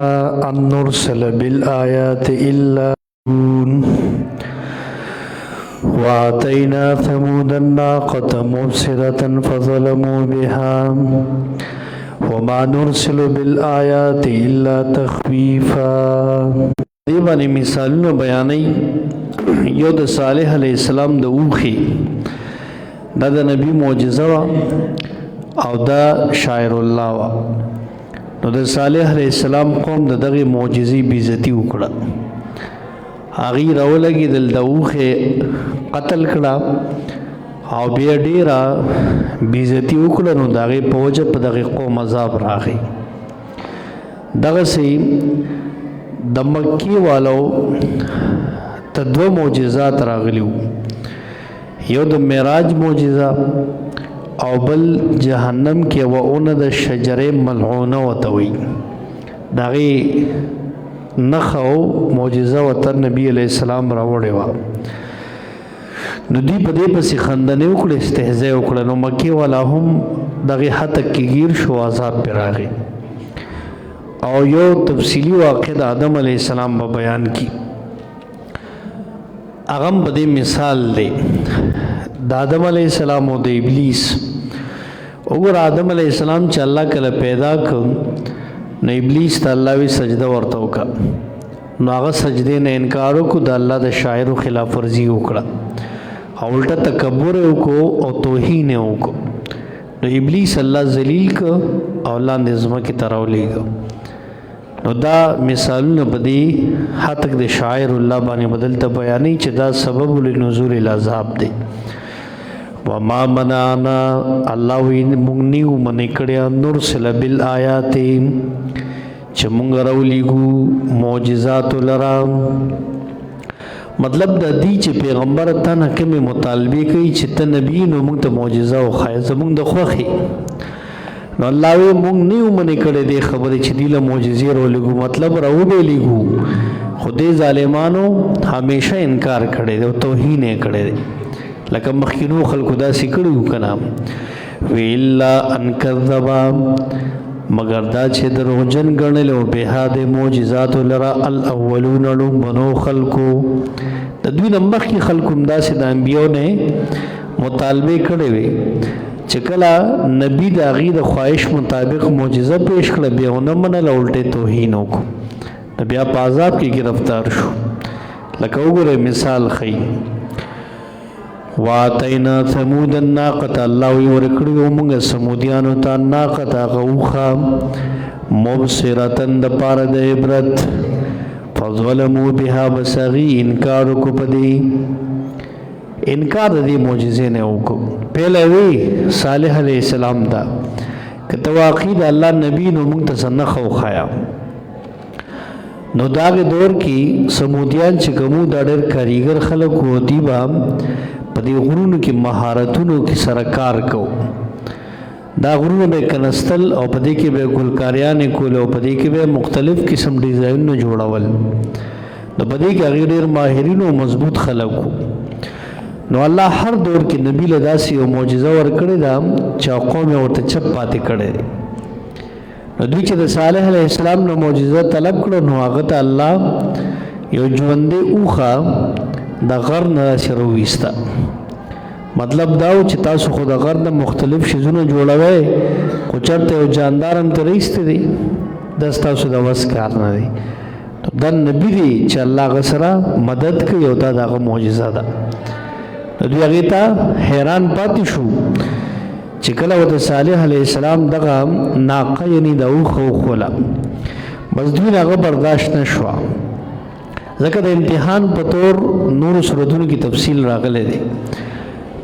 أن نرسل بالآيات إلا وآتينا ثمود الناقة مبصرة فظلموا بها وما نرسل بالآيات إلا تخويفا. دې باندې مثالونه بیانوي. یو د صالح علیه السلام د اوښې دا د نبی معجزه وه او دا شاعر الله وه. نو د صالح علیه السلام قوم د دغې معجزې بېعزتي وکړه. هغې راولګېدل، د اوښې قتل کړه او بیا ډېره بېعزتي وکړه. نو د هغې په وجه په دغې قوم عذاب راغی. دغسې د مکې والو ته دوه معجزات راغلي وو. یو د معراج معجزه او بل جهنم کې وعونه د شجرې ملعونه ورته وایي. د هغې نښه او معجزه ورته نبي علیه السلام راوړې وه. نو دوی په دې پسې خندنې وکړې، استهزا وکړه. نو مکې والا هم دغې حد کې ګیر شو، عذاب پرې راغی. او یو تفصیلي واقع د آدم علیه السلام به بیان کی. هغه هم په دې مثال دی د آدم علیه السلام او د ابلیس. وګوره آدم علیه السلام چې الله کله پیدا کړ نو ابلیس ته الله وی سجده ورته وکړه. نو هغه سجدې نه انکار وکړو، د الله د شاعرو خلاف ورزي وکړه او الټه تکبر وکړو او توهین یې وکړو. نو ابلیس الله ذلیل کړ او لاندې ځمکې ته راولېږه. نو دا مثالونه په دې حتک د شاعر الله باندې بدلته بیانوي چې دا سبب لنزول العذاب دی. وما منعنا الله وی مونږ نیو منې کړی نرسل بالآیات چې مونږ راولېږو معجزات لرا. مطلب د دې چې پیغمبر ته نه کومې مطالبې کوي چې ته نبی نو مونږ ته معجزه وښایه زمونږ د خوښې. نو الله وی مونږ نیو منې کړی دې خبرې چې دې له معجزې راولېږو، مطلب راوبېلېږو. خو دې ظالمانو همیشه انکار کړی دی او توهین یې کړی دی، لکه مخکینو خلکو داسې کړي وو که نه. وی الا ان کذبا مگر دا چې دروغجن ګڼل او بها د معجزاتو لره الاولون لومبنو خلکو. د دوی نه مخکې خلکو هم داسې د انبیاو نه مطالبې کړې وې چې کله نبي د هغې د خواهش مطابق معجزه پیش کړه بیا ونه منله، الټې توهین وکړو، نو بیا په عذاب کې گرفتار شو. لکه وګورئ مثال ښیي. واتینا ثمود الناقة الله وی ورکړي موږ سمودیانو ته ناقة هغه اوښه مبصرتن د پاره د عبرت فظلموا بها بس هغې انکار وکړو. په دې انکار د دې معجزې نه وکړو. پهله وی صالح علیه السلام ته که ته واقعي د الله نبي نو موږ ته څه نښه وښایه. نو د هغې دور کې سمودیان چې کوم دا ډېر کاریګر خلک وو، دوی به په دې غرونو کې مهارتونو کې سره کار کو. دا غرونه به کنستل او په دې کې به ګلکاریانې کول او په دې کې به مختلف قسم ډیزاینونه جوړول. نو په دې کې هغې ډېر ماهرین او مضبوط خلک وو. نو الله هر دور کې نبي له داسې یو معجزه ورکړې ده چې قوم یې ورته چپ پاتې کړی دی. نو دوی چې د صالح علیه السلام نه معجزه طلب کړو نو هغه ته الله یو ژوندۍ اوښه د غر نه داسې راوویسته. مطلب دا و چې تاسو خو د غر نه مختلف شیزونه جوړوئ، خو چېرته یو جاندار هم ترې ایستی دی، دا ستاسو د وس کار نه دی. دا نبي دی چې الله هغه سره مدد کوي او دا د هغه معجزه ده. نو دوی هغې ته حیران پاتې شو چې کله ورته صالح علیه السلام دغه ناقه یعنې د اوښه وښوله، بس دوی هغه برداشت نه شوه. ځکه د امتحان په طور نورو صورتونو کې تفصیل راغلی دی.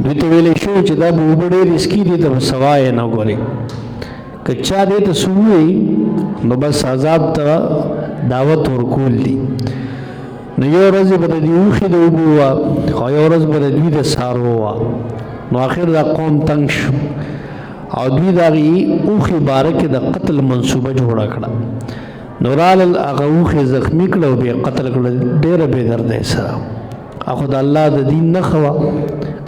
دوی ته ویلی شوي چې دا به اوبه ډېر رسکي دي، ته به سوا یې نه ګورې. که چا دې ته څه ووایي نو بس عذاب ته دعوت ورکول دي. نو یو ورځ به د دې اوښې د اوبو وه او یو ورځ به د دوی د څاروو وه. نو آخر دا قوم تنګ شو او دوی د هغې اوښې باره کې د قتل منصوبه جوړه کړه. نو رالل هغه اوښې زخمي کړه او بیا قتل کړه، ډېره بې درده یې سره. خو د الله د دین نښه وه،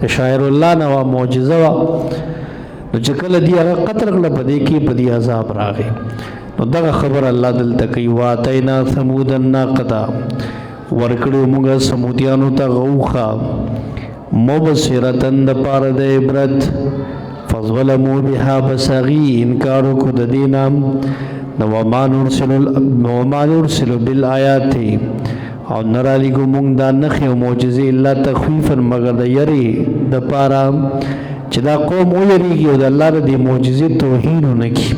د شاعر الله نه وه، معجزه وه. نو چې کله دې هغه قتل کړه په دې کې په دې عذاب راغی. نو دغه خبر الله دلته کوي واتینا ثمود الناقه ورکړو موږ سمودیانو ته غوخه مبصرتن د پاره د عبرت فظلموا بها بسغي انکار کو د دینام نو وما نرسل بالآیات او نرالی کو مونږ دا نخي او معجزې الا تخویفا مگر د یری د پاره چې دا قوم ویریږي او د الله د معجزې توهین نه کی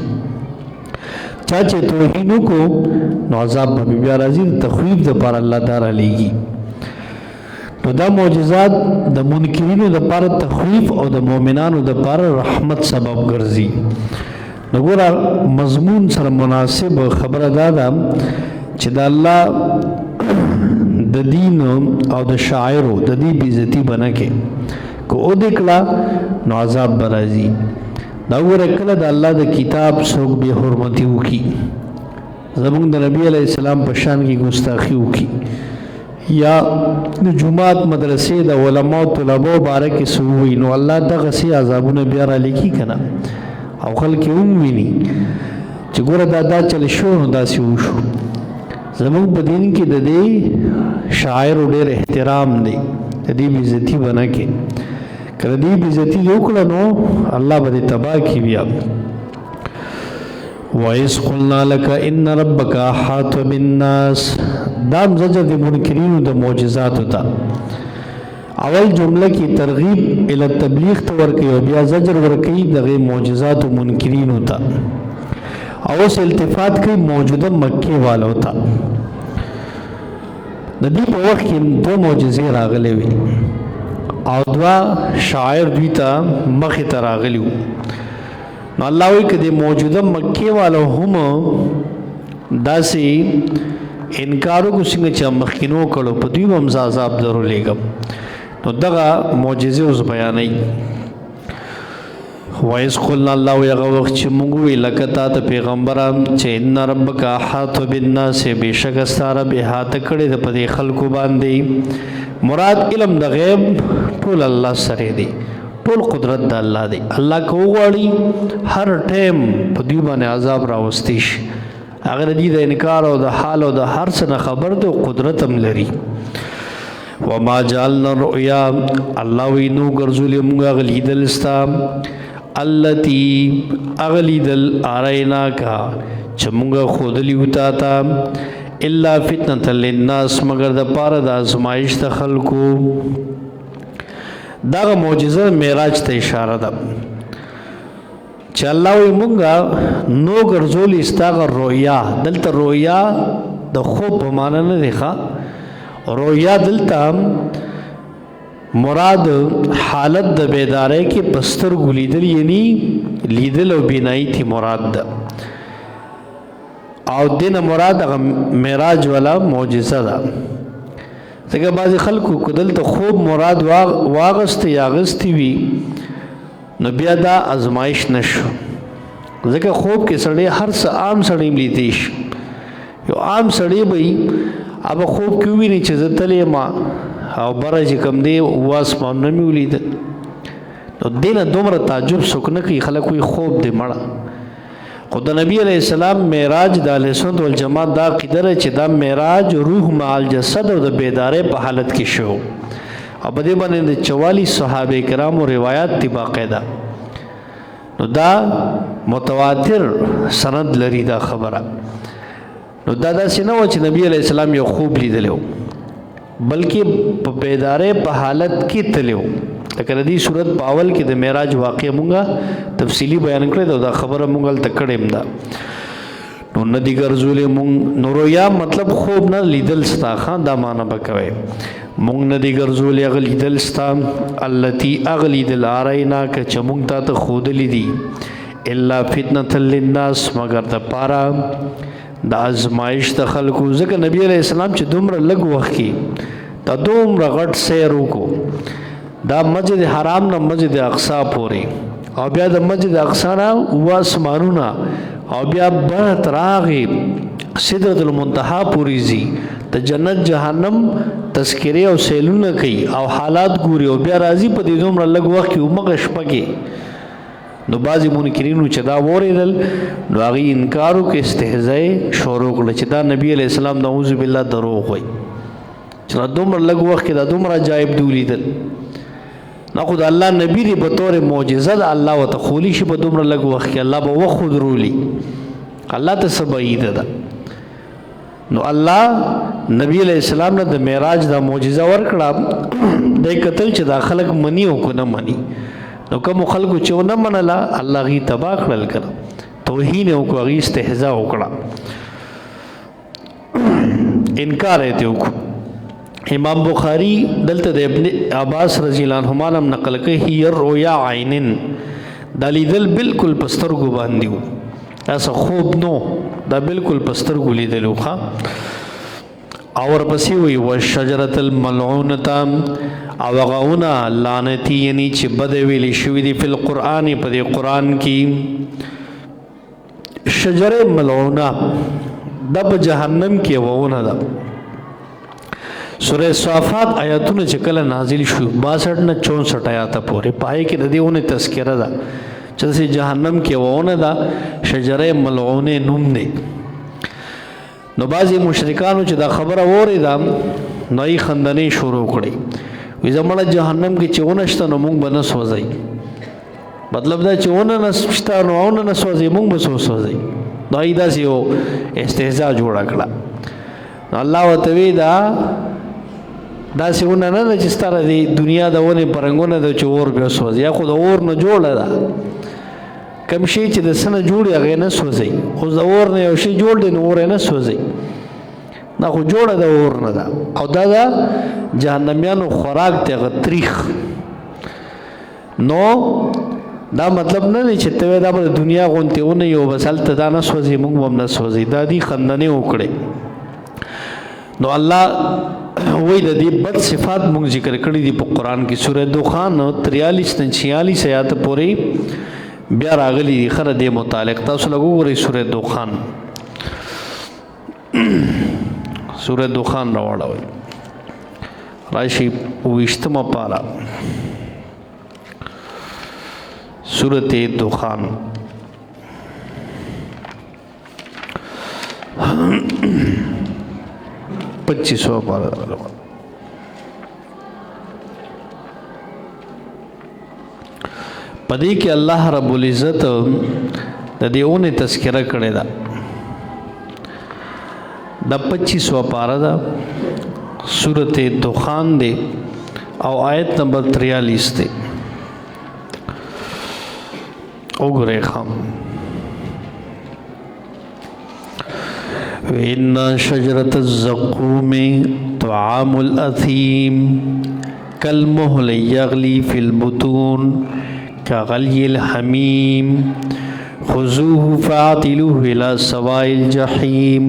چا چې توهین کو نو عذاب به بیا راځي تخویف د پاره الله تعالی لګي نو دا معجزات د منکرینو د پاره تخویف او د مؤمنانو د پاره رحمت سبب ګرځي نو ګور مضمون سره مناسب خبره ده چې د الله د دین او د شاعرو د دې بیزتی بنکه کو او دکلا نو عذاب برازي دا ور کله د الله د کتاب څوک به حرمتي وکي زمونږ د نبی علی السلام په شان کې ګستاخی وکي یا د جمعات مدرسې د علماء طلبو باره کې سووي نو الله دغه سي عذابونه بیا را لیکي کنه او خلک هم ویني چې ګوره دا چل شو نو داسې وشو زمونږ په دین کې د دې شاعر ډېر احترام دی د دې بیزتی بنا کې کله دې بیزتی وکړه نو الله به تباہ کی بیا وَإِذْ قُلْنَا لَكَ إِنَّ رَبَّكَ أَحَاطَ بِالنَّاسِ دام زجر د منکرینو د معجزات ہوتا اول جمله کی ترغیب الی تبلیغ ته ورکی او بیا زجر ورکی دغه معجزات و منکرین ہوتا او اس التفات کوي موجوده مکه والو ته د دې په وخت کې دو معجزې راغلي وي او دوا شاعر دوی ته مخې ته راغلیو نو الله وی کدی موجوده مکه والو هم داسې انکارو کو څنګه چې مخکینو کړو په دوی هم عذاب ضرور لګم نو دغه معجزې اوس بیانې وایس قلنا الله یغه وخت چې موږ وی لکه ته پیغمبران چې ان ربک احاط بالناس بشک ستاره به هات کړي د په خلکو باندې مراد علم د غیب ټول الله سره دی ټول قدرت د الله دی الله کو غواړي هر ټیم په دی باندې عذاب راوستي شي اگر دې د انکار او د حال او د هر څه خبر د قدرت هم لري وما جعلنا الرؤيا الله وینو ګرځول موږ غلیدل استا التي اغلیدل ارینا کا چمغه خودلی وتا تا الا فتنه للناس مگر د پاره د ازمایش ته خلقو دا معجزه معراج ته اشاره ده چې الله وي مونږه نو ګرځول استاغه رؤیا دلته رؤیا د خوب په معنا نه دی ښا رؤیا دلته مراد حالت د بیداری کې پستر ګلیدل یعنی لیدل او بینایی تی مراد ده او دین مراد معراج والا معجزه ده څنګه بعض خلکو کدل ته خوب مراد واغست یا غستی وی نو بیا دا ازمایش نشو ځکه خوب کې سړی هر څه عام سړی ملیدیش یو عام سړی به اب خوب کې ویني چې زتلې ما او برج کم دی واس ما نه میولید نو دینه دومره تعجب سکنه کې خلک وي خوب دی مړه خدای نبی علیہ السلام معراج د اهل سنت والجماعت دا قدره چې دا معراج روح مع الجسد او د بیدارې په حالت کې شو او په دې باندې د 44 صحابه کرامو روایت دی باقاعده نو دا متواتر سند لري دا خبره نو دا داسې نه و چې نبی علیہ السلام یو خوب لیدلو بلکې په بیدارې په حالت کې تلو لکه د دې صورت په اول کې د معراج واقع مونږه تفصیلی بیان کړی دا خبره مونږه تکړم دا نو ندی ګرځولې مونږ نوریا مطلب خوب نه لیدل ستا خان دا معنا بکوي مونږ ندی ګرځولې غلیدل ستا التی اغلیدل ارینا ک چې مونږ ته خود لیدي الا فتنه للناس مگر د پارا د ازمایش د خلکو ځکه نبی علیہ السلام چې دومره لګ وخت کې دا دومره غټ سیر وکړو دا مسجد حرام نه مسجد اقصا پورې او بیا د مسجد اقصا نه واسمانونه او بیا بهت راغي سدرۃ المنتہا پوری زی ته جنت جهنم تذکره او سیلونه کوي او حالات ګوري او بیا راضی په دې دومره لګ وخت کې ومغه شپه کې نو بعضې منکرینو چې دا واورېدل نو هغوی انکار وکړ، استهزا یې شروع کړه چې دا نبي علیه السلام نعوذ بالله دروغ وایي چې دا دومره لږ وخت کې دا دومره عجایب دي ولیدل. نه خو د الله نبي دی په طور معجزه ده، الله ورته خولی شي په دومره لږ وخت کې، الله به وخت ودرولي، الله ته څه بعیده ده. نو الله نبی علیہ السلام نه د معراج دا معجزه ورکړه، دی کتل چې دا خلک مني او که نه مني. نو کومو خلکو چې ونه منله الله هغوی تباه کړل که نه، توهین یې وکړو، هغوی استهزا وکړه، انکار یې ترې وکړو. امام بخاری دلته د ابن عباس رضی الله عنهما هم نقل کوي هي رؤیا عین، دا لیدل بالکل په سترګو باندې و، داسې خوب نو، دا بالکل په سترګو لیدل و. او ورپسې وایي والشجرة الملعونة، او هغه ونه لعنتي یعنی چې بده ویلې شوي دي فی القرآن په دې قرآن کې، شجره ملعونه دا په جهنم کې یوه ونه ده. سورہ صافات آیاتونه چې کله نازل شو 62 نه 64 آیاته پورې پای کې د دې ونه تذکره ده چې جهنم کې وونه ده، شجره ملعونه نوم دی. نو بعضې مشرکانو چې دا خبره واورېده نو یې خندنې شروع کړې، وایي زموږ جهنم کې چې ونه شته نو موږ به نه سوځئ. مطلب دا چې ونه نه شته نو ونه نه سوځئ، موږ به سوځئ. نو یې داسې یو استهزا جوړه کړه. نو الله ورته وایي داسې ونه نه ده چې ستا د دنیا د ونې په رنګونه ده چې اور بیا سوځي، یا خو د اور نه جوړه ده، کم شی چې د څه نه جوړ وي هغې نه سوځي. اوس د اور نه یو شی جوړ دی نو اور یې نه سوځي، دا خو جوړه د اور نه ده. او دا د جهنمیانو خوراک دی، هغه تریخ. نو دا مطلب نه دی چې ته وایې دا به د دنیا غوندې ونه یو بس هلته دا نه سوځي موږ به هم نه سوځي، دا دي خندنې وکړې. نو الله وی د دې بد صفات مونږ ذکر کړي دي په قرآن کې، سورہ دخان 43 نه 46 آیات پورې بیا راغلي دي. خره دې متعلق تاسو لږ وګورئ سورہ دخان، سورہ دخان راوړئ راشي 20مه پاره سورۃ دخان. پچیسو پارا پدې کې الله رب العزت د دې اونې تذکرہ کړی دا د 25 پارا دا سورۃ دخان دی او آیت نمبر 43 دی. وګورئ خام وَإِنَّ شَجَرَةَ الزَّقُّومِ طَعَامُ الْأَثِيمِ كَالْمُهْلِ يَغْلِي فِي الْبُطُونِ كَغَلْيِ الْحَمِيمِ خُذُوهُ فَاعْتِلُوهُ إِلَى سَوَاءِ الْجَحِيمِ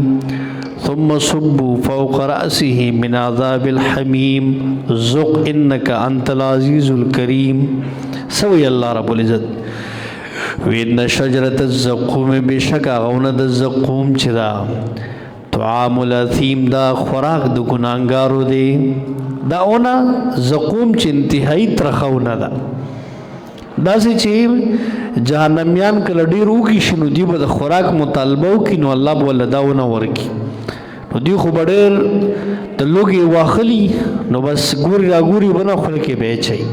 ثُمَّ صُبُّوا فَوْقَ رَأْسِهِ مِنْ عَذَابِ الْحَمِيمِ ذُقْ إِنَّكَ أَنْتَ الْعَزِيزُ الْكَرِيمُ. سوی اللہ رب العزت وَإِنَّ شَجَرَةَ الزَّقُّومِ بِشَكَ غَوْنَ د الزَّقُّوم چې دا طعام الاثیم دا خوراک د ګناهګارو دی. دا اونه زقوم چې انتهایی ترخونه ده، داسې چې جهنمیان کله ډېر وږي شي نو دوی به د خوراک مطالبه وکړي نو الله به ورله دا ونه ورکړي. نو دوی خو به ډېر د لوږې واخلي نو بس ګوري راګوري به نه خوله کې به یې اچوي.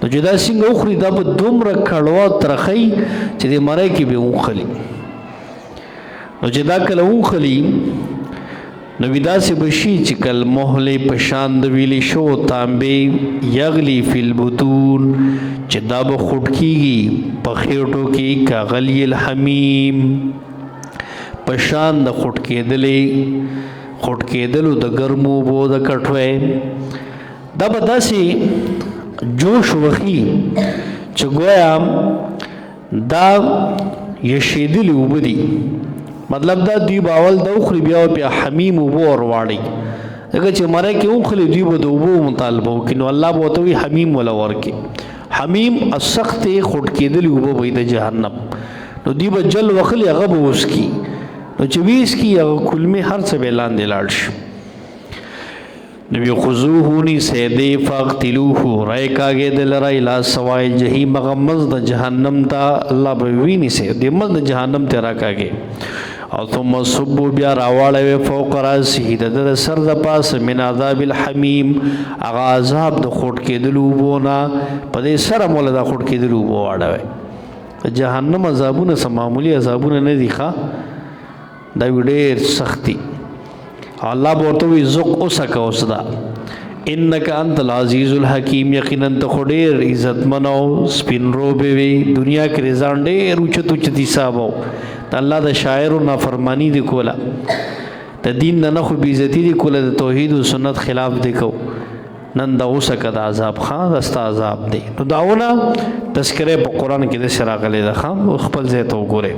نو چې دا څنګه وخوري دا به دومره کړوا ترخی چې د مرۍ کې به وخلي. نو چې دا کله وخلي نو داسې به شي چې کالمهلې په شان د ویلې شو تانبې یغلی فی البطون چې دا به خوټ کېږي په خېټو کې کغلی الحمیم په شان د خوټ کېدلو د ګرمو اوبو د کټوۍ. دا به داسې جوش وخی چې گویا دا یشیدلی اوبه دي. مطلب دا دوی به اول د اخري بیا بیا حمیم اوبه ورواړي، ځکه چې مرۍ کې اخلي دوی به د اوبو مطالبه وکړي نو الله به ورته وایي حمیم وله ورکړي. حمیم سختې خوټ کېدلې اوبه به وي د جهنم، نو دوی به جل وخلي هغه به وڅکي، نو چې ویڅکي هغه کلمې هر څه به یې لاندې لاړ شي. نبی خضوهونی سیدے فاقتلوہو رائے کاگے دل رائے لا سوائے جہیم غمز دا جہنم تا اللہ بوینی سے دی مز دا جہنم تیرا کاگے او ثم صبو بیا راوالے فوق راسی دا سر دا پاس من عذاب الحمیم اغا عذاب دا خوٹ کے دلوبونا پا دے سر مولا دا خوٹ کے دلوبو آڑاوے جہنم عذابون سمامولی عذابون ندی خوا دا ویڈیر سختی اللہ بورتوی زق اسکا اسدا انکا انت العزیز الحکیم یقیناً تخوڑیر عزت منو سپین رو بیوی دنیا کے رزان دیر اوچت اوچت حسابو تا اللہ دا شاعر و نافرمانی دی کولا تا دین دا نخو بیزتی دی کولا دا توحید و سنت خلاف دیکھو نن دا اسکا دا عذاب خان دستا عذاب دی نو داونا تذکرے پا قرآن کی دا سراغلے دا خان اخپل زیتو گورے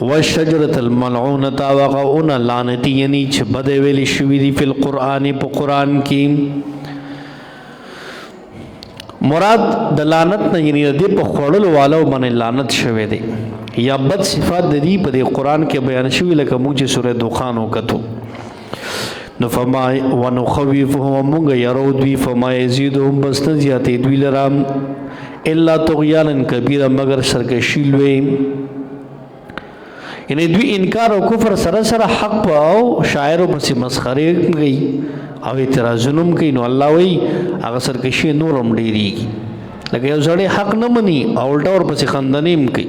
والشجرة الملعونة وقعون لعنتی یعنی چھ بدے ویلی شوی دی فی القرآن پا قرآن کی مراد دا لعنت نا یعنی دی پا خوڑل والاو من لعنت شوی دی یا بد صفات دی پا دی قرآن کے بیان شوی لکا موچی سورہ دخانو کتو نفما ونخویفهم منگا یرودوی فما یزیدهم بس نزیاتی دوی لرام اللہ تغیانا کبیرا مگر سرکشیلوی یعنی دوی انکار و کفر سر حق پا او شاعر و پسی مسخرے گئی او اعتراضنم کئی نو اللہ وی اگر سرکشی نورم دیری گی لیکن یو زڑے حق نمانی اولٹا اور پسی خندنیم کئی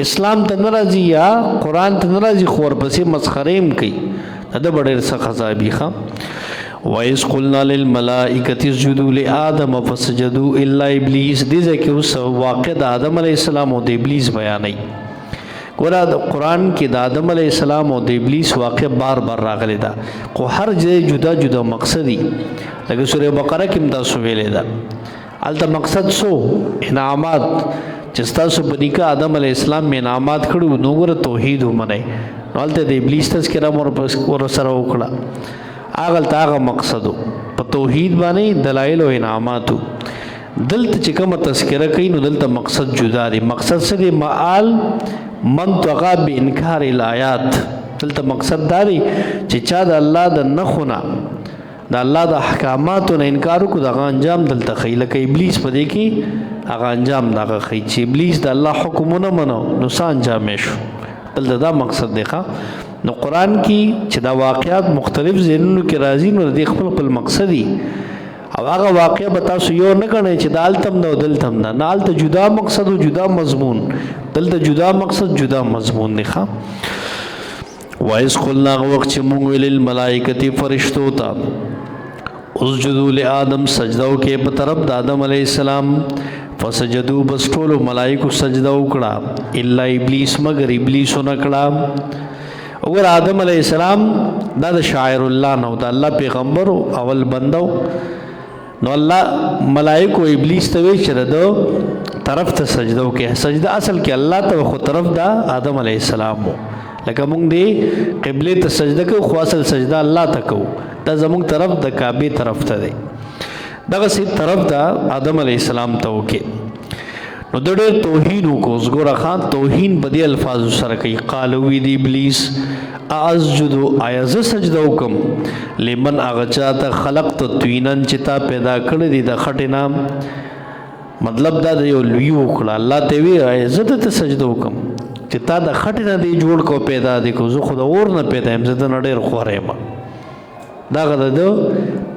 اسلام تنرازی یا قرآن تنرازی خور پسی مسخریم کئی دا بڑے رسا خضابی خواہ وَإِذْ قُلْنَا لِلْمَلَائِكَةِ اسْجُدُوا لِآدَمَ فَسَجَدُوا إِلَّا إِبْلِيسَ دیزے کہ اس واقع دا آدم علیہ السلام و دا ابلیس بیانی گورا قرآن کی دا آدم علیہ السلام و دا ابلیس واقع بار بار راغلے دا کو ہر جے جدا جدا مقصدی لیکن سورہ بقرہ کم دا سویلے دا علتا مقصد سو انعامات جستا سو بنیکا آدم علیہ السلام میں انعامات کھڑو نو گورا توحید ہو منائی نو علتا دا ابلیس تذکرہ مور سر اکڑا آغلتا آغا مقصدو پا توحید بانے دلائل و انعاماتو دلتا چکم تذکرہ کئی نو دلتا مقصد جدا دی مقصد سے دی معال منطقہ بی انکار الآیات دلتا مقصد داری چا دا اللہ دا نخونا دا اللہ دا حکاماتو نا انکارو کو دا اغا انجام دلتا خی لکا ابلیس پا دیکی اغا انجام دا اغا خی چی ابلیس دا اللہ حکمو نا منو نسا انجامیشو دلتا دا مقصد دیکھا نو قرآن کی چی دا واقعات مختلف ذہنونو کی رازی نو دیکھ پل مقصدی او آغا واقعہ بتاسو یو نکنے چی دا آلتم دا و دلتم دا نا آلتا جدا مقصد و جدا مضمون دلتا جدا مقصد جدا مضمون دکھا وَإِذْ قُلْنَا وَقْتِ مُنْوِلِ الْمَلَائِكَةِ فرشتوتا اسجدو لآدم سجدو کے بطرف دا آدم علیہ السلام فسجدو بس ٹولو ملائکو سجدو کڑا اللہ ابلیس مگر ابلیسو نکڑا اگر آدم علیہ السلام دا دا شاعر اللہ نو دا اللہ پیغمبرو اول بندو نو اللہ ملائکو ابلیس توی چردو طرف تا سجدو کے سجدہ اصل کے اللہ تا خود طرف دا آدم علیہ السلام ہو لکہ مونگ دے قبلے تا سجدہ کو خو اصل سجدہ اللہ تا کو دا زمونگ طرف دا کعبی طرف تا دے دا غسی طرف دا آدم علیہ السلام تا ہو کے نو دڑے توہینو کو زگورا خان توہین بدی الفاظ سرکی قالوی دی ابلیس اعزجدو آیز سجدو کم لیمن آغچاتا خلقت توینن چتا پیدا کردی دا خٹنا مطلب دا دیو لیو کلا اللہ تیوی آیزت تا سجدو کم چتا دا خٹنا دی جوڑ کو پیدا دی کو زو خود اور نا پیدا ہم زدن اڈیر خوریما دا غدا دو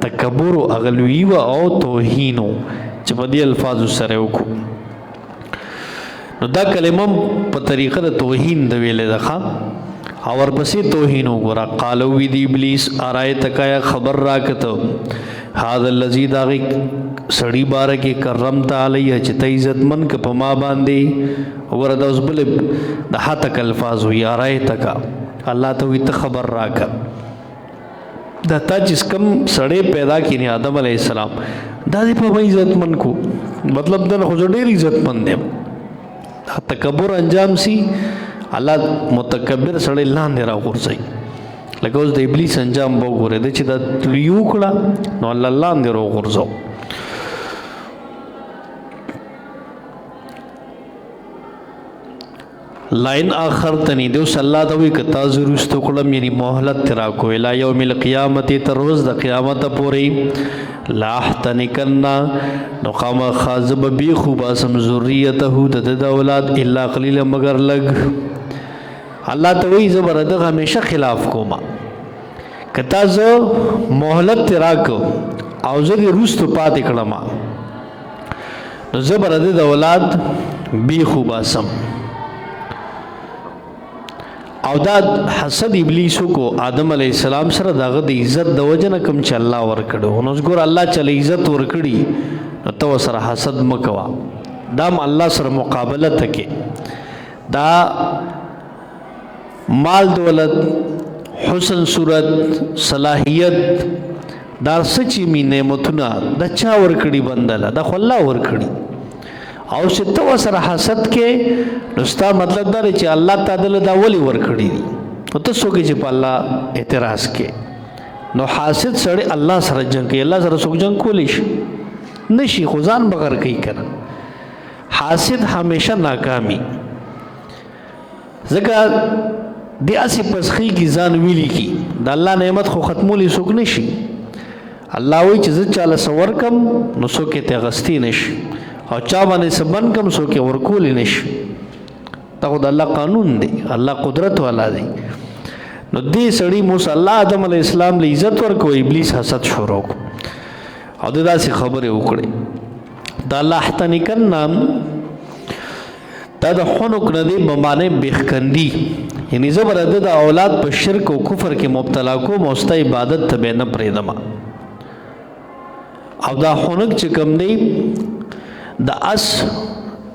تکبرو اغلویو او توہینو چپا دی الفاظ سرکو کو نو دا کلمم پا طریقہ دا توہین دا ویلے دا خواہ اور بسی توہینو گورا قالوی دی ابلیس آرائے تکایا خبر راکتو حاد اللذی داغی سڑی بارکی کرمتا علیہ چتا عزت من کا پما باندے گورا دا اس بلے دا حتک الفاظ ہوئی آرائے تکا اللہ تو ہوئی تخبر راکا دا تا جس کم سڑے پیدا کی نہیں آدم علیہ السلام دا دی پا عزت من کو مطلب دا نخوزو دیر عزت من دے تکبر انجام سی اللہ متکبر سڑے لان دے را غرزائی لکہ اس دا ابلیس انجام باو گورے دے چی دا لیو کڑا نو اللہ لان دے را غرزاو لاین آخرتنی دیوس الله ته وی کتا زروستو کړم یعنی مهلت ترا کو الی یوم القیامت تر روز د قیامت پورې لا احتنکنا نو قام خازب بی خوب اسم ذریته د اولاد الا قلیل مگر لګ الله ته وی زبر د همیشه خلاف کوما کتا ز مهلت ترا کو او زه روستو پاتې کړم نو زبر د اولاد بی خوب اسم او دا حسد ابلیسو کو آدم علیہ السلام سره داغه د عزت د وجنه کم چې الله ور کړو نو ګور الله چل عزت ور کړی نو تو سره حسد مکوا دام الله سره مقابله تکي دا مال دولت حسن صورت صلاحیت دا سچې می نعمتونه د چا ور کړی بندله دا خو الله ور کړی او چې تو سره حسد کې نوستا مطلب دا چې الله تعالی دا ولی ور کړی دي او ته څوک چې په الله اعتراض کې نو حاسد سره الله سره جنگ کوي الله سره څوک جنگ کولی شي نشي خو ځان بغیر کوي کنه حاسد همیشه ناکامي ځکه دی اسی پسخي کی ځان ویلی کی د الله نعمت خو ختمولی څوک نشي الله وی چې زه چاله سور کم نو څوک ته غستی نشي او چا باندې سبن کم سو کې ورکول نشي دا خو د الله قانون دی الله قدرت والا دی نو دې سړی موسی الله آدم علی السلام له عزت ورکو ابلیس حسد شروع او دا سی خبره وکړي دا الله احتنکن نام دا د خنق ندی بمانه بخکندی یعنی زبر د اولاد په شرک او کفر کې مبتلا کو موسته عبادت ته نه پریدما او دا خنق چې کم دی د اس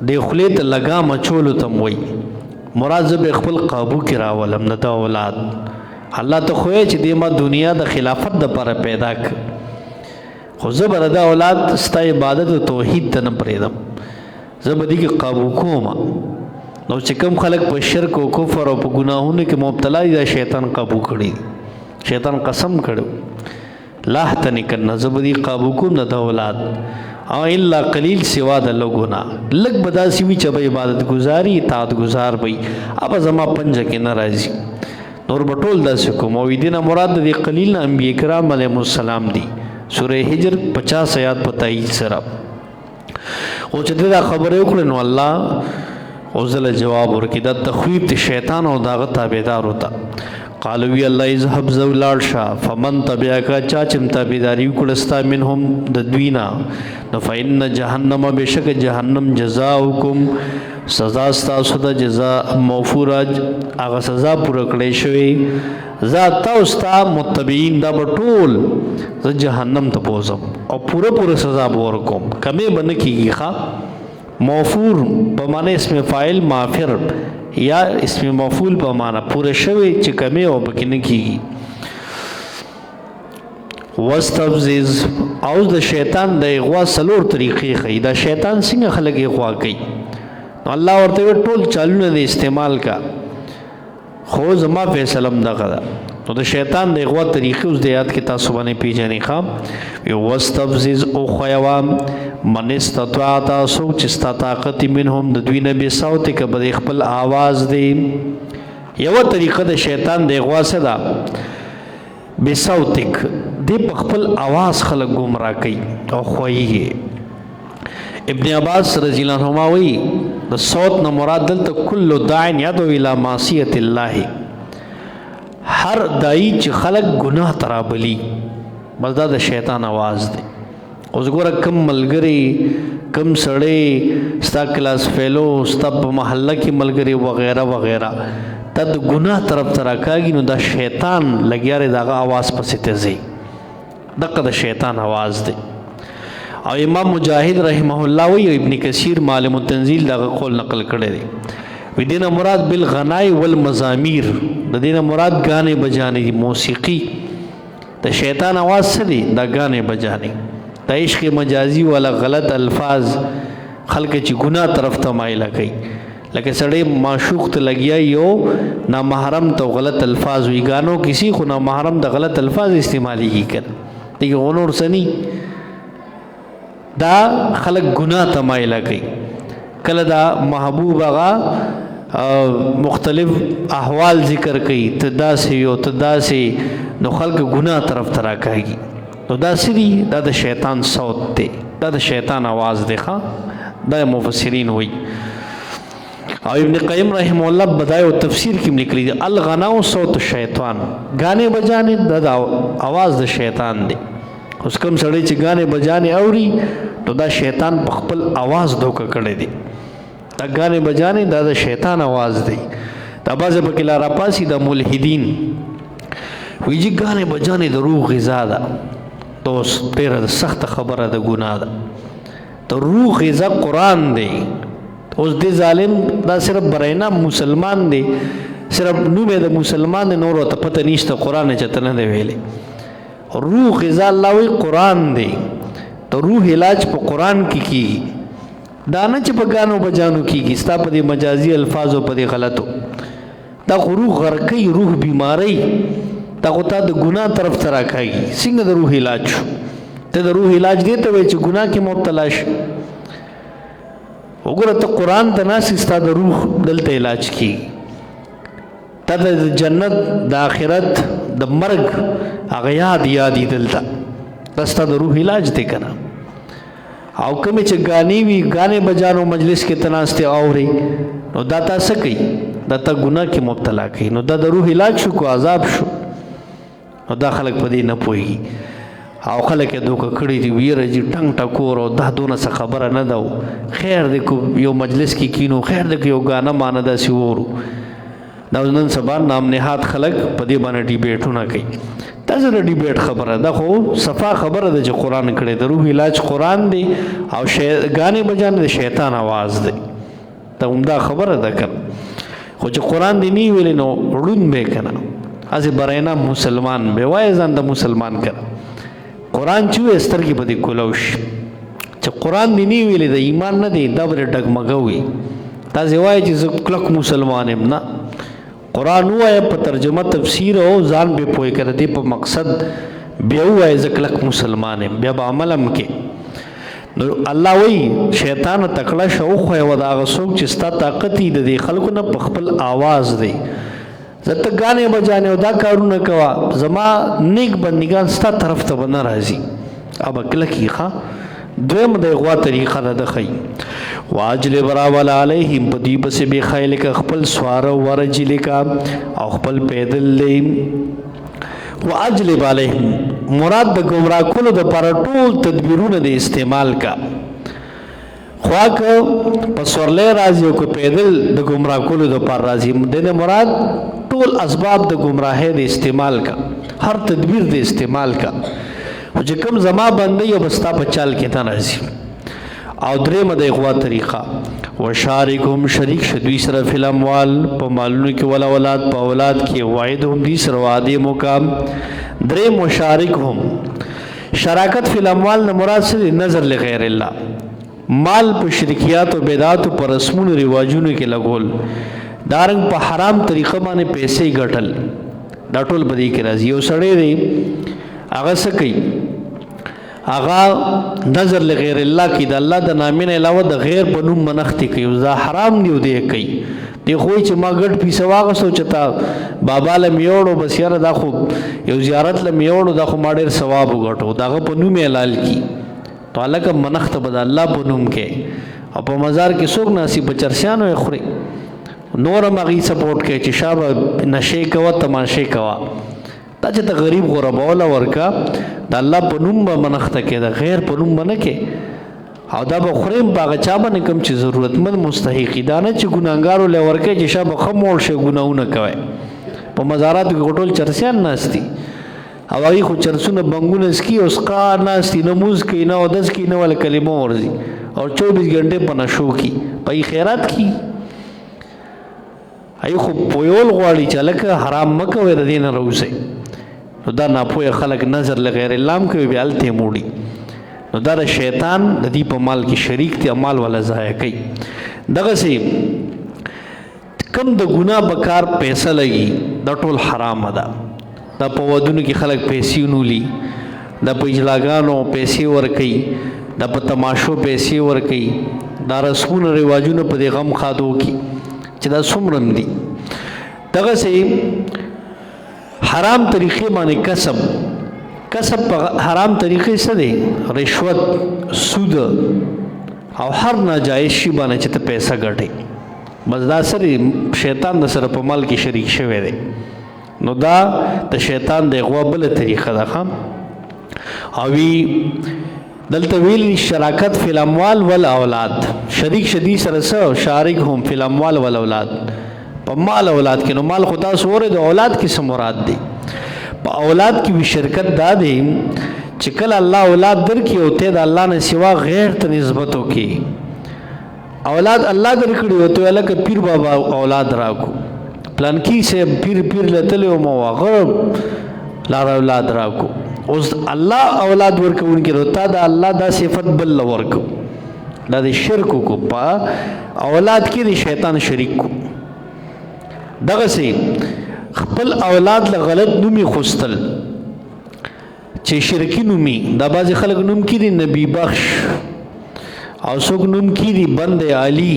د خلیت لگا مچول تم وی مراد زب خپل قابو کې راولم نه دا اولاد الله ته خو چې د ما دنیا د خلافت د پر پیدا ک خو زبر د اولاد ستا عبادت او توحید ته نه پریدم زبدي کې قابو کوم نو چې کوم خلک په شرک او کفر او په ګناهونو کې مبتلا دي شیطان قابو کړي شیطان قسم کړو لا تنکن زبدي قابو کوم نه د اولاد او الا قلیل سوا د لګونا لګ بداسي وی چې به عبادت گزاري اطاعت گزار وي اب زما پنځ کې ناراضي نور بټول داس کوم او دینه مراد د قلیل انبیاء کرام علیهم السلام دي سوره هجر 50 آیات پتاي سره او چې دا خبره وکړه نو الله او زله جواب ورکړي دا تخویب ته شیطان او داغه تابعدار ہوتا قالو وی الله اذهب زولال شا فمن تبعك چا چم تابعداري وکړستا منهم د دوینا نو فإن جهنم بشک جهنم جزاؤکم سزا تاسو د جزاء موفوره هغه سزا پوره کړې شوی ذات تاسو متبعين دا بټول ز جهنم ته بوزم او پوره سزا ورکوم کمه بن کیږي ښا موفور په معنی اسم فاعل مافر یا اسم مفعول په معنا پوره شوی چې کمی او بکینه کیږي واستفزز او د شیطان د اغوا سلور طریقې خي دا شیطان څنګه خلک اغوا کوي نو الله ورته ټول چالونه د استعمال کا خو زما فیصلم دغه نو د شیطان د اغوا طریقې اوس د یاد کې تاسو باندې پیژنې خام یو واستفزز او خیوام من استطاعت سوک چستا طاقت منهم د دوی نه به صوت ک بد خپل आवाज دی یو طریقه د شیطان د اغوا صدا به صوتک دی خپل आवाज خلک گمراه کوي او خوایي ابن عباس رضی الله عنهما وی د صوت نه مراد دلته کل داع يدعو الى معصیت الله هر دای چې خلک گناه ترابلی بس دا د شیطان आवाज دی اوس ګوره کم ملګری کم سړی ستا کلاس فیلو ستا په محله کې ملګری وغیرہ وغیرہ تا د ګناه طرف ته راکاږي نو دا شیطان لګیا دی دغه आवाज پسې ته ځي دغه د شیطان आवाज دی او امام مجاهد رحمه الله وی ابن کثیر معلم التنزیل دغه قول نقل کړی دی وی دینه مراد بالغنای والمزامیر د دینه مراد غانې بجانې موسیقي د شیطان आवाज څه دی دا غانې بجانې د عشق مجازي ولا غلط الفاظ خلک چې ګناه طرف ته مایل کوي لکه سړی معشوق ته لګیا یو نامحرم ته غلط الفاظ وی غانو کسی خو نامحرم د غلط الفاظ استعمالي کړي دغه غنور سني دا خلک ګناه ته مایل کوي کله دا محبوب هغه مختلف احوال ذکر کوي ته داسې او ته داسې نو خلک ګناه طرف ته راکاږي نو دا سری دا د شیطان صوت دی دا د شیطان आवाज دی ښا دا مفسرین وایي او ابن قیم رحمه الله بدایع و تفسیر کې لیکلي دي الغناء صوت الشیطان غانه بجانه د आवाज د شیطان دی اوس کوم سړی چې غانه بجانه اوري نو دا شیطان په خپل आवाज دوکه کړی دی دا غانه بجانه دا د شیطان आवाज دی دا بازه په کلا را پاسي د ملحدین ویجی غانه بجانه د روح غذا ده دوست ډیره سخت خبره ده ګناه ده د روح غذا قران دی اوس دې ظالم دا صرف براینا مسلمان دی صرف نومه د مسلمان دی نور ته پته نشته قران چته نه دی ویلې روح غذا الله وی قران دی ته روح علاج په قران کې کیږي دا نه چې په غانو بجانو کیږي ستا په دې مجازي الفاظو په دې غلطو دا روح غرقي روح بیماری دا خو ته د ګناه طرف ته راکاږي څنګه د روح علاج ته د روح علاج دی ته چې ګناه کې مبتلا شي وګوره ته قران ته ناس استا د روح دلته علاج کی ته د جنت د آخرت د مرګ هغه یادی دلته دستا د روح علاج دی کنه او کوم چې غانی وی غانه بجانو مجلس کې تناسته اوري نو دا تاسو کوي دا ته ګناه کې مبتلا کوي نو دا د روح علاج شو کو عذاب شو نو دا خلک په دې نه پويږي او خلک دوکه کړی دی ویره جی ټنګ ټکور او دا دونه څه خبره نه دو خیر دې کو یو مجلس کې کینو خیر دې یو غانه مان دا سی ورو دا نن سبا نام نهاد خلک په دې باندې ډیبیټونه کوي تاسو د ډیبیټ خبره دا خو صفا خبره ده چې قران کړي د روح علاج قران دی او غانه بجانه د شیطان आवाज دی ته عمدا خبره ده کړه خو چې قران دی نی ویل نو ړون به کنه از براینا مسلمان به وای ځان د مسلمان کړه قرآن چې سترګې په دې کولوش چې قرآن دی نه ویلې د ایمان نه دی دا بر ډګمګوي تاسو وایي چې زه کلک مسلمان یم نه قرآن وایي په ترجمه تفسیر او ځان به پوي کړ دې په مقصد بیا وایي زه کلک مسلمان یم بیا به عملم کې نو الله وایي شیطان تکړه شو خو یو دا غسوک چې ستا طاقت دې خلکو نه په خپل आवाज دی زته غانه بجانه او دا کارونه کوا زما نیک بندگان ستا طرف ته بنا راځي اب کلکی ښا دویم د غوا طریقه ده خی واجل برا ولا علیهم بدی بس به خیل ک خپل سوار ورجل کا او خپل پیدل لې واجل علیهم مراد د گمراه کولو د پر ټول تدبیرونه د استعمال کا خواک پسورلې راځي او کو پیدل د گمراه کولو د پر راځي د مراد ټول اسباب د گمراهۍ د استعمال کا هر تدبیر د استعمال کا او چې کوم زما باندې یو بستا په چال کې تا راځي او درې مده غوا طریقه وشارکهم شریک شدوی سره فل اموال په مالونو کې ولا اولاد په اولاد کې وعدهم دي سره وعده مقام درې مشارکهم شراکت فل اموال نه مراد سره نظر لغیر الله مال په شرکیات او بدعات او پر رسمونو رواجونو کې لګول دارنګ په حرام طریقه باندې پیسې ګټل دا ټول بدی کې راځي یو سړی دی هغه څه کوي هغه نظر لغیر الله کې د الله د نامې علاوه د غیر په نوم منښت کوي او دا حرام دی دی کوي دی خو چې ما ګټ پیسه واغسو چتا بابا له میوړو بس یاره دا خو یو زیارت له میوړو دا خو ما ډېر ثواب وګټو داغه په نوم حلال کی تو الله کا منښت بد الله په نوم کې او په مزار کې څوک ناسی بچرسیانو خوري نور مغي سپورټ کې چې شابه نشه کوا تماشه کوا دا چې ته غریب غرباوله ورکا د الله په نوم به منښت کې د غیر په نوم باندې کې او دا به خوریم باغ چا باندې کوم چې ضرورتمند مستحقی دا نه چې ګناګارو له ورکه چې شابه خمول شي ګناونه کوي په مزارات کې ټول چرسیان ناشتي او هغه خو چرسونه بنګونه سکی اوس کا ناشتي نماز کې نه او داس کې نه ول کلمه ورزي او 24 غنټه په نشو کې په خیرات کې ای خو پویول غواړي چې لکه حرام مکه وې د دین روزه نو دا نه پوهه خلک نظر لغیر الله کوي بیا الته موړي نو دا شیطان د دې په مال کې شریک دی مال ولا ضایع کوي دغه سي کم د ګناه بکار پیسې لګي دا ټول حرام ده دا په ودونو کې خلک پیسې نولي دا په اجلاګانو پیسې ور کوي دا په تماشو پیسې ور کوي دا رسمونه رواجونه په دې غم خادو کې چې دا څومره دي. دغسې حرام طریقې باندې کسب په حرام طریقې څه دی؟ رشوت، سود او هر ناجایز شي باندې چې ته پیسه ګټې، بس دا سره شیطان د سره په مال کې شریک شوی دی. نو دا د شیطان د اغوا بله طریقه ده. او دلته ویلي شراکت فی الاموال والاولاد، شریک شدی سره څه؟ شارک هم فی الاموال والاولاد، په مال اولاد کې. نو مال خو تاسو وره د اولاد کې څه مراد دی؟ په اولاد کې وی شرکت دا دی چې کله الله اولاد درکړي او ته د الله نه سوا غیر ته نسبت وکړي. اولاد الله درکړي او ته لکه پیر بابا اولاد راکو، پلانکی سے پیر لتلې او مو غرب لار اولاد راکو. اوس الله اولاد ورکوونکی رتا دا الله دا صفت بل ورکو، دا د شرک کو په اولاد کې د شیطان شریک کو. دغه سي خپل اولاد له غلط نومي خوستل چې شرکی نومي، دا بعض خلک نوم کې دي نبی بخش، او څوک نوم کې دي بند علی،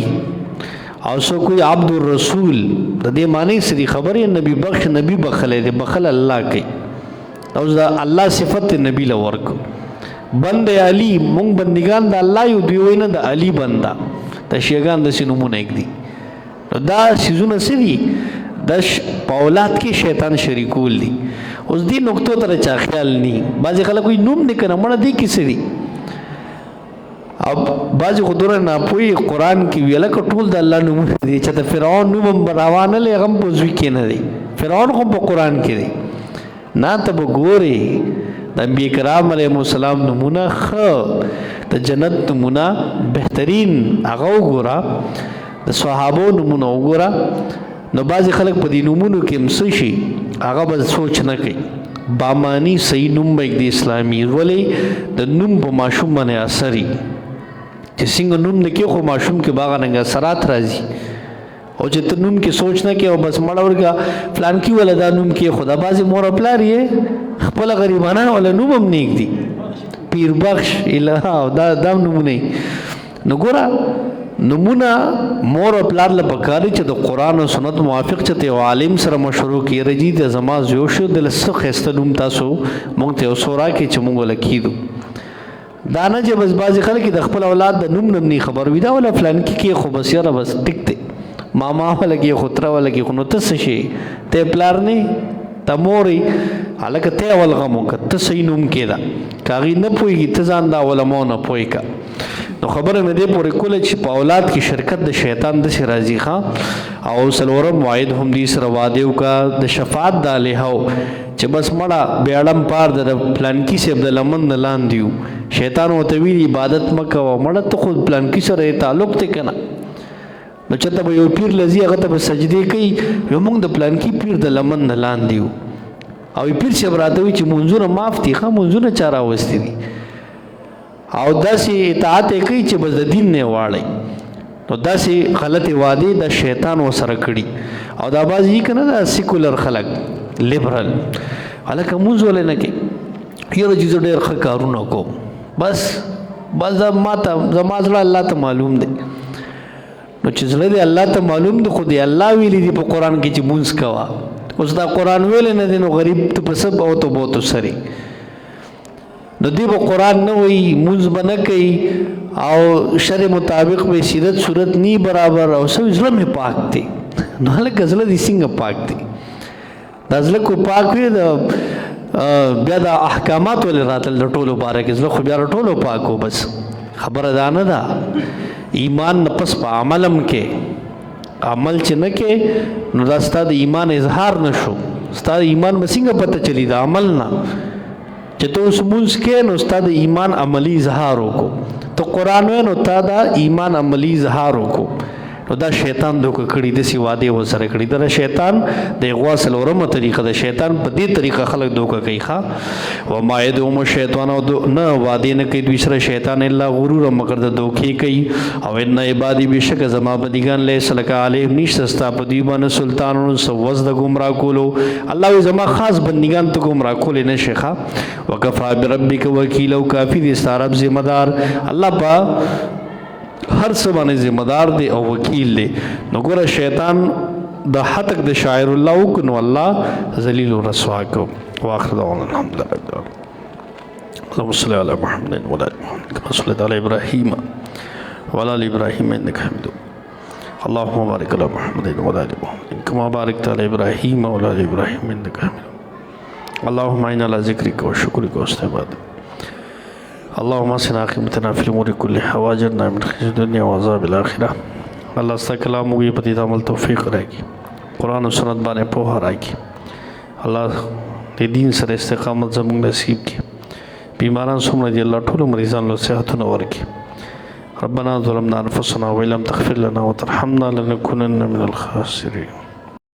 او څوک کوئی عبد الرسول. د دې معنی سړي خبرې نبی بخش، نبی بخله دي، بخل الله کوي. او دا الله صفت نبی له ورک. بند علی، مونږ بندگان د الله یو، دی وینه د علی بندا، د شیګان د سینمونه یک دي. دا سيزونه سړي د په اولاد کې شیطان شریکول دي. اوس دې نقطو ته چا خیال ني، بعض خلک کوئی نوم دې کنه مړه دې کیسه دي. او بعض خودره نه پوي قران کې ویل کټول د الله نوم دي چې د فرعون نوم براوانه لغم پوزوي کې نه دي. فرعون هم په قران کې دي. نه ته وګوري د انبیاء کرام علیهم السلام نمونه خو د جنت نمونه بهترین هغه وګوره، د صحابو نمونه وګوره. نو بعض خلک په دې نمونو کې مس شي هغه به سوچ نه کوي. بامانی صحیح نوم به د اسلامي ولې د نوم په ماشوم باندې اثرې چې څنګه نوم د کې خو ماشوم کې باغ رنګ اثرات راځي. او چې ته نوم کې سوچ نه کې او بس مړ ورګه فلان کې ولا دا نوم کې خدا بازي مور پلار یې خپل غریبانه ولا نوم هم نیک دي، پیر بخش الہ دا نوم نه. نو ګوره نمونه مور او پلار له پکاري چې د قران او سنت موافق چته عالم سره مشورو کې رجی د زما زیو شو د لسخ استنوم تاسو مونږ ته وسورا کې چې مونږ لکیدو. دا نه چې بس بازي خلک د خپل اولاد د نوم نه خبر وي، دا ولا فلان کې خو بس یاره بس ټیک ته ماما ولا کې خطر ولا کې خو نو تاسو شي ته پلار نه تموري الکه ته ولغمو کته سینوم کېدا کاغي نه پويږي ته ځان دا علماء نه پوي کا. نو خبره مې دې پورې کوله چې په اولاد کې شرکت د شیطان د سي راضي ښا او سلورم واحد هم دې سره وادیو کا د شفاعت د الهو چې بس مړه بیاړم پار د پلان کې سي عبد المن لان دیو شیطان او تویل عبادت مکه او مړه ته خود پلان کې سره تعلق ته کنه. نو چته به یو پیر لذي هغه ته سجدي کوي، یو موږ د پلان کې پیر د لمن لان دیو او پیر شه براتوي چې منځونه معاف دي، ښه منځونه چاره وستي دي او داسې اطاعت کوي چې بس د دین نه واړی. نو داسې غلط وعده د شیطان وسره کړي. او دا بازي کنه دا سیکولر خلک لیبرل الکه موږ ولې نه کې یو چیز ډېر ښه کارونه کو بس ماته زما زړه الله ته معلوم دی. نو چې زړه دی الله ته معلوم دی، خو دی الله ویلي دی په قران کې چې مونږ کوا. اوس دا قران ویل نه دی نو غریب ته په سب او ته بوته سری نو دی په قران نه وی مونږ بنه کوي او شرع مطابق به سیرت صورت نی برابر او سو زړه می پاک دی. نو هله غزله دي څنګه پاک دی؟ دا ځل کو پاک وي د بیا د احکامات ول راتل ټولو بارے کې زله خو بیا ټولو پاکو. بس خبره ده نه ده ایمان نفس په عملم کې عمل چې نه کې نو دا ستاسو د ایمان اظهار نشو. ستاسو ایمان به څنګه پته چلی دا عمل نه چې ته اوس مونږ کې نو ستاسو د ایمان عملی اظهار وکړو. ته قران و نو تا دا ایمان عملی اظهار وکړو. نو دا شیطان دوکه کړي د سی واده و سره کړي. دا شیطان د غواسل ورمه طریقه د شیطان په دې طریقه خلک دوکه کوي ښا و ما يدوم شیطان او نه واده نه کوي دوسره شیطان الا غرور مگر د دوکي کوي. او ان عبادي بشک زما بدیګان له سلک علیه نشستا په دی باندې سلطانونو سوز د گمراه کولو. الله زما خاص بندگان ته گمراه کول نه شيخه وکفا بربک وکیل او کافی دي ستارب ذمہ دار الله با هر څه باندې ذمہ دار دی او وکیل دی. نو ګوره شیطان د حتک د شاعر الله وکړو نو الله ذلیل و رسوا کو. واخر دعوانا الحمد لله. اللهم صل على محمد وعلى ال محمد كما صليت على ابراهيم وعلى ال ابراهيم انك حميد. اللهم بارك على محمد وعلى ال محمد كما باركت على ابراهيم وعلى ال ابراهيم انك حميد. اللهم اعنا على ذكرك وشكرك وحسن عبادتك. اللهم اصلح عاقبتنا في الامور كلها واجرنا من خزي الدنيا وعذاب الاخره. الله ستا کلام وګي پدې عمل توفیق راکړي. قرآن او سنت باندې پوهه راکړي. الله دې دین سره استقامت زموږ نصیب کړي. بیماران څومره دي الله ټول مریضان له صحتونه ورکړي. ربنا ظلمنا انفسنا وان لم تغفر لنا وترحمنا لنكونن من الخاسرين.